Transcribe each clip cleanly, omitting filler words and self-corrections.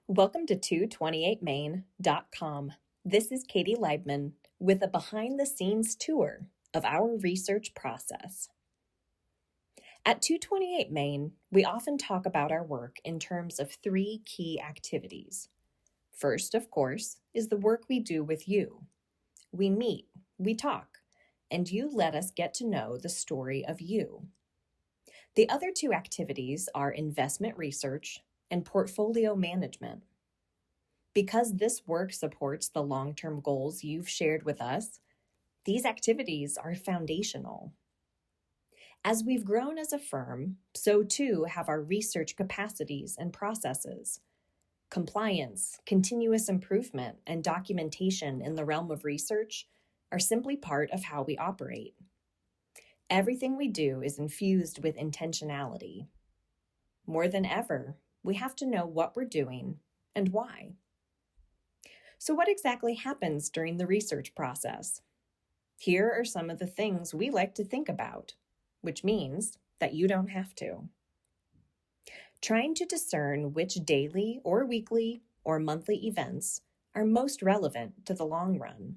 Welcome to 228main.com. This is Katie Leibman with a behind-the-scenes tour of our research process. At 228 Main, we often talk about our work in terms of three key activities. First, of course, is the work we do with you. We meet, we talk, and you let us get to know the story of you. The other two activities are investment research and portfolio management. Because this work supports the long-term goals you've shared with us, these activities are foundational. As we've grown as a firm, so too have our research capacities and processes. Compliance, continuous improvement, and documentation in the realm of research are simply part of how we operate. Everything we do is infused with intentionality. More than ever, we have to know what we're doing and why. So what exactly happens during the research process? Here are some of the things we like to think about, which means that you don't have to. Trying to discern which daily or weekly or monthly events are most relevant to the long run.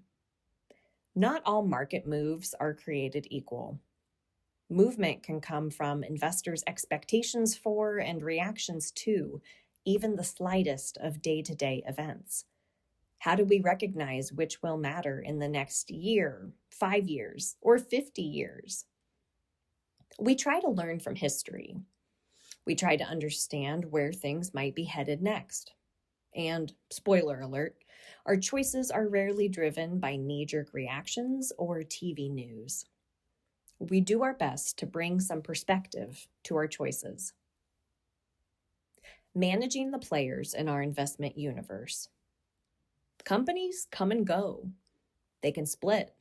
Not all market moves are created equal. Movement can come from investors' expectations for and reactions to even the slightest of day-to-day events. How do we recognize which will matter in the next year, 5 years, or 50 years? We try to learn from history. We try to understand where things might be headed next. And, spoiler alert, our choices are rarely driven by knee-jerk reactions or TV news. We do our best to bring some perspective to our choices. Managing the players in our investment universe. Companies come and go. They can split.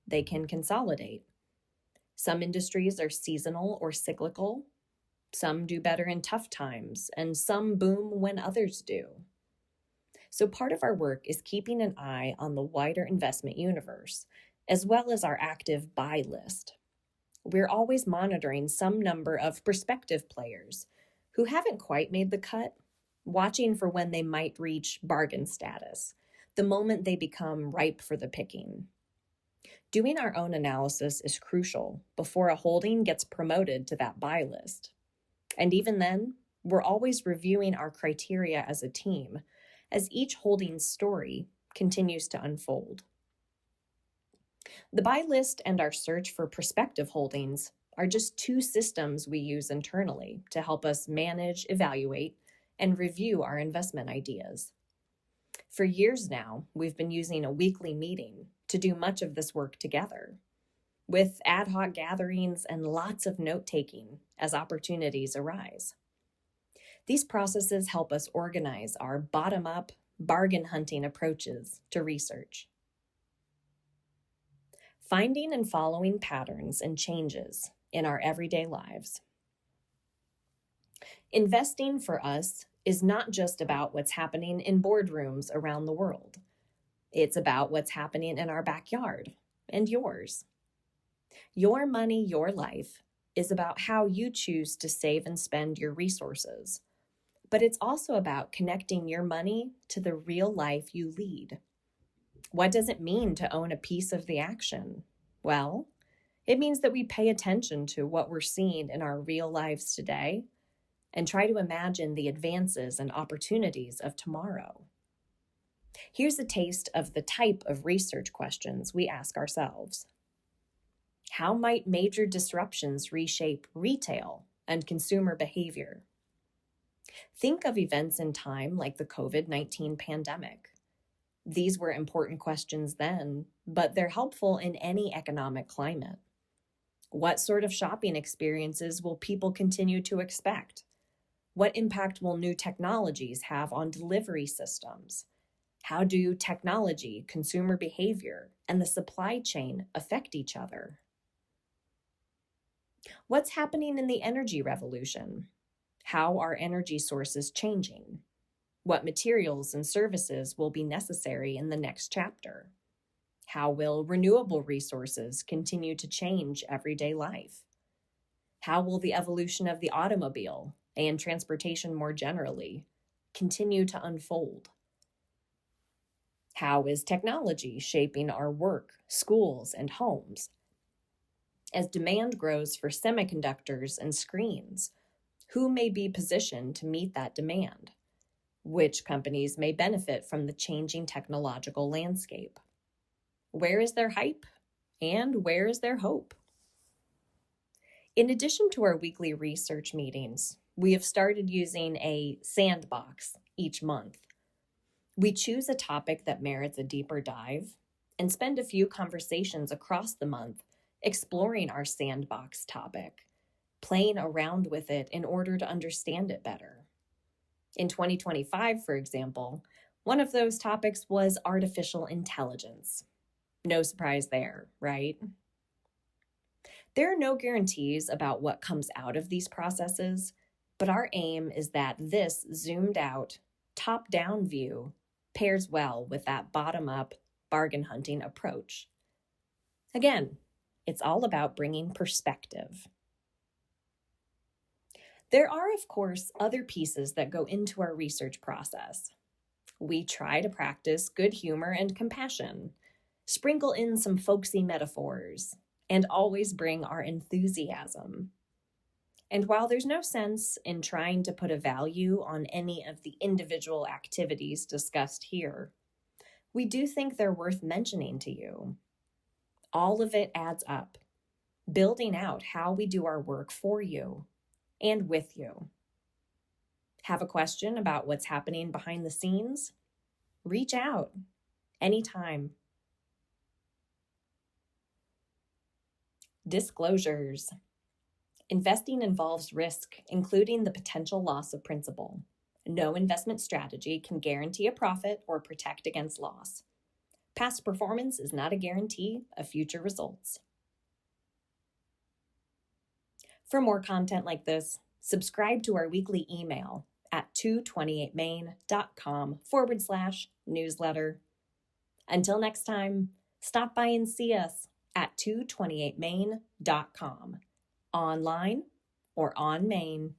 They can consolidate. Some industries are seasonal or cyclical. Some do better in tough times, and some boom when others do. So part of our work is keeping an eye on the wider investment universe, as well as our active buy list. We're always monitoring some number of prospective players who haven't quite made the cut, watching for when they might reach bargain status, the moment they become ripe for the picking. Doing our own analysis is crucial before a holding gets promoted to that buy list. And even then, we're always reviewing our criteria as a team as each holding's story continues to unfold. The buy list and our search for prospective holdings are just two systems we use internally to help us manage, evaluate, and review our investment ideas. For years now, we've been using a weekly meeting to do much of this work together, with ad hoc gatherings and lots of note-taking as opportunities arise. These processes help us organize our bottom-up, bargain-hunting approaches to research. Finding and following patterns and changes in our everyday lives. Investing for us is not just about what's happening in boardrooms around the world. It's about what's happening in our backyard and yours. Your money, your life is about how you choose to save and spend your resources. But it's also about connecting your money to the real life you lead. What does it mean to own a piece of the action? Well, it means that we pay attention to what we're seeing in our real lives today and try to imagine the advances and opportunities of tomorrow. Here's a taste of the type of research questions we ask ourselves. How might major disruptions reshape retail and consumer behavior? Think of events in time like the COVID-19 pandemic. These were important questions then, but they're helpful in any economic climate. What sort of shopping experiences will people continue to expect? What impact will new technologies have on delivery systems? How do technology, consumer behavior, and the supply chain affect each other? What's happening in the energy revolution? How are energy sources changing? What materials and services will be necessary in the next chapter? How will renewable resources continue to change everyday life? How will the evolution of the automobile and transportation more generally continue to unfold? How is technology shaping our work, schools, and homes? As demand grows for semiconductors and screens, who may be positioned to meet that demand? Which companies may benefit from the changing technological landscape? Where is their hype and where is their hope? In addition to our weekly research meetings, we have started using a sandbox each month. We choose a topic that merits a deeper dive and spend a few conversations across the month exploring our sandbox topic, playing around with it in order to understand it better. In 2025, for example, one of those topics was artificial intelligence. No surprise there, right? There are no guarantees about what comes out of these processes, but our aim is that this zoomed out, top-down view pairs well with that bottom-up bargain hunting approach. Again, it's all about bringing perspective. There are, of course, other pieces that go into our research process. We try to practice good humor and compassion, sprinkle in some folksy metaphors, and always bring our enthusiasm. And while there's no sense in trying to put a value on any of the individual activities discussed here, we do think they're worth mentioning to you. All of it adds up, building out how we do our work for you and with you. Have a question about what's happening behind the scenes? Reach out anytime. Disclosures. Investing involves risk, including the potential loss of principal. No investment strategy can guarantee a profit or protect against loss. Past performance is not a guarantee of future results. For more content like this, subscribe to our weekly email at 228main.com/newsletter. Until next time, stop by and see us at 228main.com, online or on Main.